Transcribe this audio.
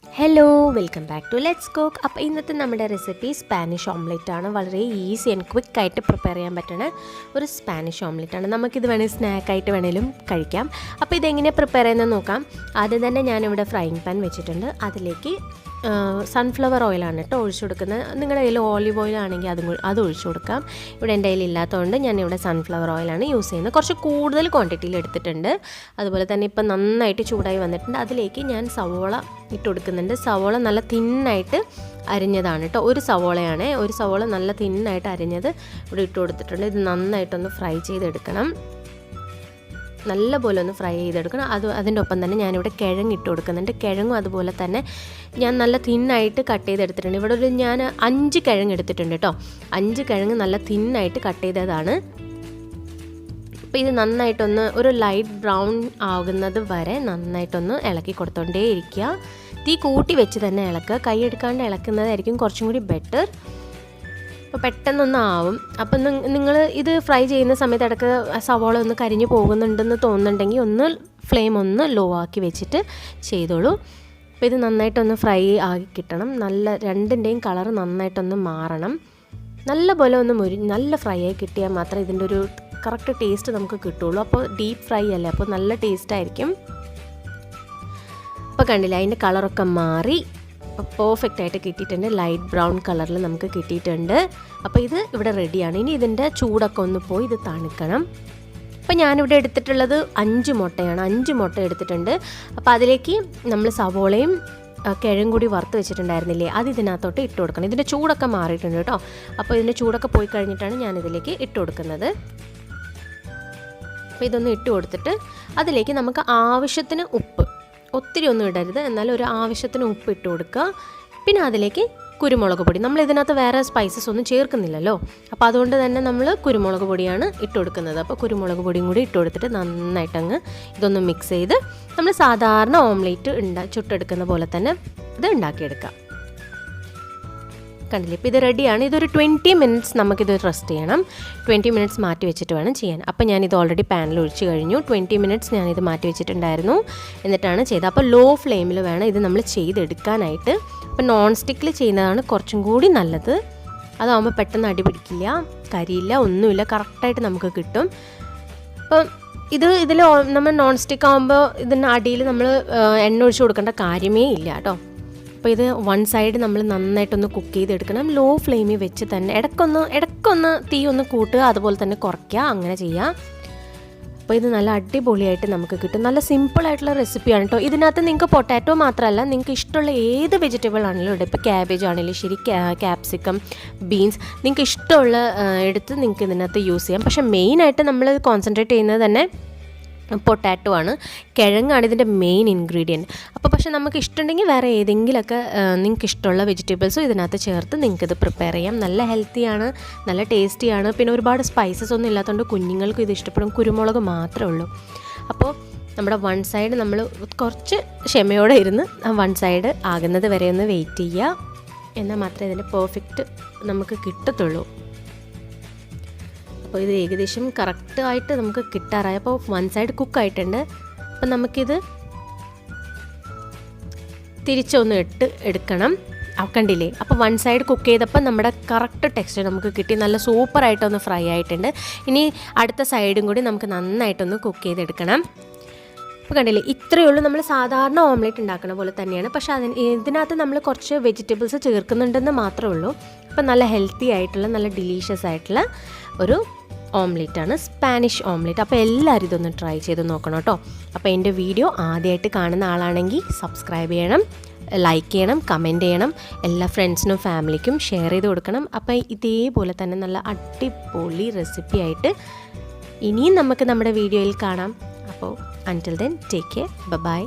Hello, welcome back to let's cook. അപ്പോൾ ഇന്നത്തെ നമ്മുടെ റെസിപ്പി സ്പാനിഷ് ഓംലെറ്റ് ആണ്. വളരെ ഈസി ആൻഡ് ക്വിക്കായിട്ട് പ്രിപ്പയർ ചെയ്യാൻ പറ്റുന്ന ഒരു സ്പാനിഷ് ഓംലെറ്റ് ആണ്. നമുക്കിത് വേണമെങ്കിൽ സ്നാക്കായിട്ട് വേണമെങ്കിലും കഴിക്കാം. അപ്പോൾ ഇതെങ്ങനെ പ്രിപ്പയർ ചെയ്യുന്നത് നോക്കാം. ആദ്യം തന്നെ ഞാനിവിടെ ഫ്രൈയിങ് പാൻ വെച്ചിട്ടുണ്ട്. അതിലേക്ക് സൺഫ്ലവർ ഓയിലാണ് കേട്ടോ ഒഴിച്ചു കൊടുക്കുന്നത്. നിങ്ങളുടെ കയ്യിൽ ഓലിവ് ഓയിൽ ആണെങ്കിൽ അത് ഒഴിച്ചു കൊടുക്കാം. ഇവിടെ എൻ്റെ കയ്യിൽ ഇല്ലാത്തതുകൊണ്ട് ഞാനിവിടെ സൺഫ്ലവർ ഓയിലാണ് യൂസ് ചെയ്യുന്നത്. കുറച്ച് കൂടുതൽ ക്വാണ്ടിറ്റിയിൽ എടുത്തിട്ടുണ്ട്. അതുപോലെ തന്നെ ഇപ്പം നന്നായിട്ട് ചൂടായി വന്നിട്ടുണ്ട്. അതിലേക്ക് ഞാൻ സവോള ഇട്ട് കൊടുക്കുന്നുണ്ട്. സവോള നല്ല തിന്നായിട്ട് അരിഞ്ഞതാണ് കേട്ടോ. ഒരു സവോള നല്ല തിന്നായിട്ട് അരിഞ്ഞത് ഇവിടെ ഇട്ട് കൊടുത്തിട്ടുണ്ട്. ഇത് നന്നായിട്ടൊന്ന് ഫ്രൈ ചെയ്തെടുക്കണം. നല്ല പോലെ ഒന്ന് ഫ്രൈ ചെയ്തെടുക്കണം. അതിൻ്റെ ഒപ്പം തന്നെ ഞാനിവിടെ കിഴങ്ങ് ഇട്ട് കൊടുക്കുന്നുണ്ട്. കിഴങ്ങും അതുപോലെ തന്നെ ഞാൻ നല്ല തിന്നായിട്ട് കട്ട് ചെയ്തെടുത്തിട്ടുണ്ട്. ഇവിടെ ഞാൻ 5 കിഴങ്ങ് എടുത്തിട്ടുണ്ട് കേട്ടോ. 5 കിഴങ്ങ് നല്ല തിന്നായിട്ട് കട്ട് ചെയ്തതാണ്. അപ്പോൾ ഇത് നന്നായിട്ടൊന്ന് ഒരു ലൈറ്റ് ബ്രൗൺ ആകുന്നത് വരെ നന്നായിട്ടൊന്ന് ഇളക്കി കൊടുത്തോണ്ടേ ഇരിക്കുക. തീ കൂട്ടി വെച്ച് തന്നെ ഇളക്കുക. കൈ എടുക്കാണ്ട് ഇളക്കുന്നതായിരിക്കും കുറച്ചും കൂടി ബെറ്റർ. അപ്പോൾ പെട്ടെന്നൊന്നും ആവും. അപ്പം നിങ്ങൾ ഇത് ഫ്രൈ ചെയ്യുന്ന സമയത്ത് ഇടയ്ക്ക് സവോള ഒന്ന് കരിഞ്ഞു പോകുന്നുണ്ടെന്ന് തോന്നുന്നുണ്ടെങ്കിൽ ഒന്ന് ഫ്ലെയിം ഒന്ന് ലോ ആക്കി വെച്ചിട്ട് ചെയ്തോളൂ. അപ്പോൾ ഇത് നന്നായിട്ടൊന്ന് ഫ്രൈ ആക്കി കിട്ടണം. രണ്ടിൻ്റെയും കളർ നന്നായിട്ടൊന്ന് മാറണം. നല്ല പോലെ ഒന്ന് നല്ല ഫ്രൈ ആയി കിട്ടിയാൽ മാത്രമേ ഇതിൻ്റെ ഒരു കറക്റ്റ് ടേസ്റ്റ് നമുക്ക് കിട്ടുള്ളൂ. അപ്പോൾ ഡീപ്പ് ഫ്രൈ അല്ലേ, അപ്പോൾ നല്ല ടേസ്റ്റ് ആയിരിക്കും. അപ്പോൾ കണ്ടില്ല, അതിൻ്റെ കളറൊക്കെ മാറി പെർഫെക്റ്റ് ആയിട്ട് കിട്ടിയിട്ടുണ്ട്. ലൈറ്റ് ബ്രൗൺ കളറിൽ നമുക്ക് കിട്ടിയിട്ടുണ്ട്. അപ്പോൾ ഇത് ഇവിടെ റെഡിയാണ്. ഇനി ഇതിൻ്റെ ചൂടൊക്കെ ഒന്ന് പോയി ഇത് തണുക്കണം. അപ്പോൾ ഞാനിവിടെ എടുത്തിട്ടുള്ളത് 5 മുട്ടയാണ്. 5 മുട്ട എടുത്തിട്ടുണ്ട്. അപ്പോൾ അതിലേക്ക് നമ്മൾ സവോളയും കിഴങ്ങും കൂടി വറുത്ത് വെച്ചിട്ടുണ്ടായിരുന്നില്ലേ, അത് ഇതിനകത്തോട്ട് ഇട്ട് കൊടുക്കണം. ഇതിൻ്റെ ചൂടൊക്കെ മാറിയിട്ടുണ്ട് കേട്ടോ. അപ്പോൾ ഇതിൻ്റെ ചൂടൊക്കെ പോയി കഴിഞ്ഞിട്ടാണ് ഞാനിതിലേക്ക് ഇട്ട് കൊടുക്കുന്നത്. അപ്പോൾ ഇതൊന്ന് ഇട്ട് കൊടുത്തിട്ട് അതിലേക്ക് നമുക്ക് ആവശ്യത്തിന് ഉപ്പ്, ഒത്തിരി ഒന്നും ഇടരുത്, എന്നാലും ഒരു ആവശ്യത്തിന് ഉപ്പ് ഇട്ട് കൊടുക്കുക. പിന്നെ അതിലേക്ക് കുരുമുളക് പൊടി. നമ്മൾ ഇതിനകത്ത് വേറെ സ്പൈസസ് ഒന്നും ചേർക്കുന്നില്ലല്ലോ, അപ്പോൾ അതുകൊണ്ട് തന്നെ നമ്മൾ കുരുമുളക് പൊടിയാണ് ഇട്ട് കൊടുക്കുന്നത്. അപ്പോൾ കുരുമുളക് പൊടിയും കൂടി ഇട്ട് കൊടുത്തിട്ട് നന്നായിട്ടങ്ങ് ഇതൊന്ന് മിക്സ് ചെയ്ത് നമ്മൾ സാധാരണ ഓംലേറ്റ് ചുട്ടെടുക്കുന്ന പോലെ തന്നെ ഇത് ഉണ്ടാക്കിയെടുക്കാം. കണ്ടില്ലേ, ഇപ്പോൾ ഇത് റെഡിയാണ്. ഇതൊരു 20 മിനിറ്റ്സ് നമുക്കിത് റെസ്റ്റ് ചെയ്യണം. 20 മിനിറ്റ്സ് മാറ്റി വെച്ചിട്ട് വേണം ചെയ്യാൻ. അപ്പോൾ ഞാനിത് ഓൾറെഡി പാനിൽ ഒഴിച്ച് കഴിഞ്ഞു. 20 മിനിറ്റ്സ് ഞാനിത് മാറ്റി വെച്ചിട്ടുണ്ടായിരുന്നു. എന്നിട്ടാണ് ചെയ്തത്. അപ്പോൾ ലോ ഫ്ലെയിമിൽ വേണം ഇത് നമ്മൾ ചെയ്തെടുക്കാനായിട്ട്. അപ്പോൾ നോൺ സ്റ്റിക്കിൽ ചെയ്യുന്നതാണ് കുറച്ചും കൂടി നല്ലത്. അതാകുമ്പോൾ പെട്ടെന്ന് അടി പിടിക്കില്ല, കരിയില്ല, ഒന്നുമില്ല, കറക്റ്റായിട്ട് നമുക്ക് കിട്ടും. അപ്പം ഇതിൽ നമ്മൾ നോൺ സ്റ്റിക്ക് ആകുമ്പോൾ ഇതിൻ്റെ അടിയിൽ നമ്മൾ എണ്ണ ഒഴിച്ച് കൊടുക്കേണ്ട കാര്യമേ ഇല്ല കേട്ടോ. അപ്പോൾ ഇത് വൺ സൈഡ് നമ്മൾ നന്നായിട്ടൊന്ന് കുക്ക് ചെയ്തെടുക്കണം. ലോ ഫ്ലെയിമിൽ വെച്ച് തന്നെ ഇടയ്ക്കൊന്ന് തീ ഒന്ന് കൂട്ടുക, അതുപോലെ തന്നെ കുറയ്ക്കുക, അങ്ങനെ ചെയ്യുക. അപ്പോൾ ഇത് നല്ല അടിപൊളിയായിട്ട് നമുക്ക് കിട്ടും. നല്ല സിമ്പിളായിട്ടുള്ള റെസിപ്പിയാണ് കേട്ടോ. ഇതിനകത്ത് നിങ്ങൾക്ക് പൊട്ടാറ്റോ മാത്രമല്ല, നിങ്ങൾക്ക് ഇഷ്ടമുള്ള ഏത് വെജിറ്റബിൾ ആണെങ്കിലും ഇവിടെ ഇപ്പോൾ ക്യാബേജ് ആണെങ്കിലും ശരി, ക്യാപ്സിക്കം, ബീൻസ്, നിങ്ങൾക്ക് ഇഷ്ടമുള്ള എടുത്ത് നിങ്ങൾക്ക് ഇതിനകത്ത് യൂസ് ചെയ്യാം. പക്ഷേ മെയിനായിട്ട് നമ്മൾ കോൺസെൻട്രേറ്റ് ചെയ്യുന്നത് തന്നെ പൊട്ടാറ്റോ ആണ്. കിഴങ്ങാണ് ഇതിൻ്റെ മെയിൻ ഇൻഗ്രീഡിയൻറ്റ്. അപ്പോൾ പക്ഷേ നമുക്ക് ഇഷ്ടമുണ്ടെങ്കിൽ വേറെ ഏതെങ്കിലുമൊക്കെ നിങ്ങൾക്ക് ഇഷ്ടമുള്ള വെജിറ്റബിൾസും ഇതിനകത്ത് ചേർത്ത് നിങ്ങൾക്കിത് പ്രിപ്പയർ ചെയ്യാം. നല്ല ഹെൽത്തിയാണ്, നല്ല ടേസ്റ്റിയാണ്. പിന്നെ ഒരുപാട് സ്പൈസസ് ഒന്നും ഇല്ലാത്തതുകൊണ്ട് കുഞ്ഞുങ്ങൾക്കും ഇത് ഇഷ്ടപ്പെടും. കുരുമുളക് മാത്രമേ ഉള്ളൂ. അപ്പോൾ നമ്മുടെ വൺ സൈഡ് നമ്മൾ കുറച്ച് ക്ഷമയോടെ ഇരുന്ന് വൺ സൈഡ് ആകുന്നത് വരെ ഒന്ന് വെയിറ്റ് ചെയ്യുക. എന്നാൽ മാത്രമേ ഇതിൻ്റെ പെർഫെക്റ്റ് നമുക്ക് കിട്ടത്തുള്ളൂ. അപ്പോൾ ഇത് ഏകദേശം കറക്റ്റായിട്ട് നമുക്ക് കിട്ടാറായി. അപ്പോൾ വൺ സൈഡ് കുക്കായിട്ടുണ്ട്. അപ്പം നമുക്കിത് തിരിച്ചൊന്ന് എടുക്കണം. കണ്ടില്ലേ, അപ്പോൾ വൺ സൈഡ് കുക്ക് ചെയ്തപ്പോൾ നമ്മുടെ കറക്റ്റ് ടെക്സ്ചർ നമുക്ക് കിട്ടി. നല്ല സൂപ്പറായിട്ടൊന്ന് ഫ്രൈ ആയിട്ടുണ്ട്. ഇനി അടുത്ത സൈഡും കൂടി നമുക്ക് നന്നായിട്ടൊന്ന് കുക്ക് ചെയ്തെടുക്കണം. അപ്പോൾ കണ്ടില്ലേ, ഇത്രയേ ഉള്ളൂ. നമ്മൾ സാധാരണ ഓംലെറ്റ് ഉണ്ടാക്കുന്ന പോലെ തന്നെയാണ്. പക്ഷേ ഇതിനകത്ത് നമ്മൾ കുറച്ച് വെജിറ്റബിൾസ് ചേർക്കുന്നുണ്ടെന്ന് മാത്രമേ ഉള്ളൂ. അപ്പോൾ നല്ല ഹെൽത്തി ആയിട്ടുള്ള, നല്ല ഡിലീഷ്യസ് ആയിട്ടുള്ള ഒരു ഓംലെറ്റാണ് സ്പാനിഷ് ഓംലെറ്റ്. അപ്പോൾ എല്ലാവരും ഇതൊന്ന് ട്രൈ ചെയ്ത് നോക്കണം കേട്ടോ. അപ്പോൾ എൻ്റെ വീഡിയോ ആദ്യമായിട്ട് കാണുന്ന ആളാണെങ്കിൽ സബ്സ്ക്രൈബ് ചെയ്യണം, ലൈക്ക് ചെയ്യണം, കമൻറ്റ് ചെയ്യണം, എല്ലാ ഫ്രണ്ട്സിനും ഫാമിലിക്കും ഷെയർ ചെയ്ത് കൊടുക്കണം. അപ്പോൾ ഇതേപോലെ തന്നെ നല്ല അടിപൊളി റെസിപ്പി ആയിട്ട് ഇനിയും നമുക്ക് നമ്മുടെ വീഡിയോയിൽ കാണാം. അപ്പോൾ until then, take care, bye bye.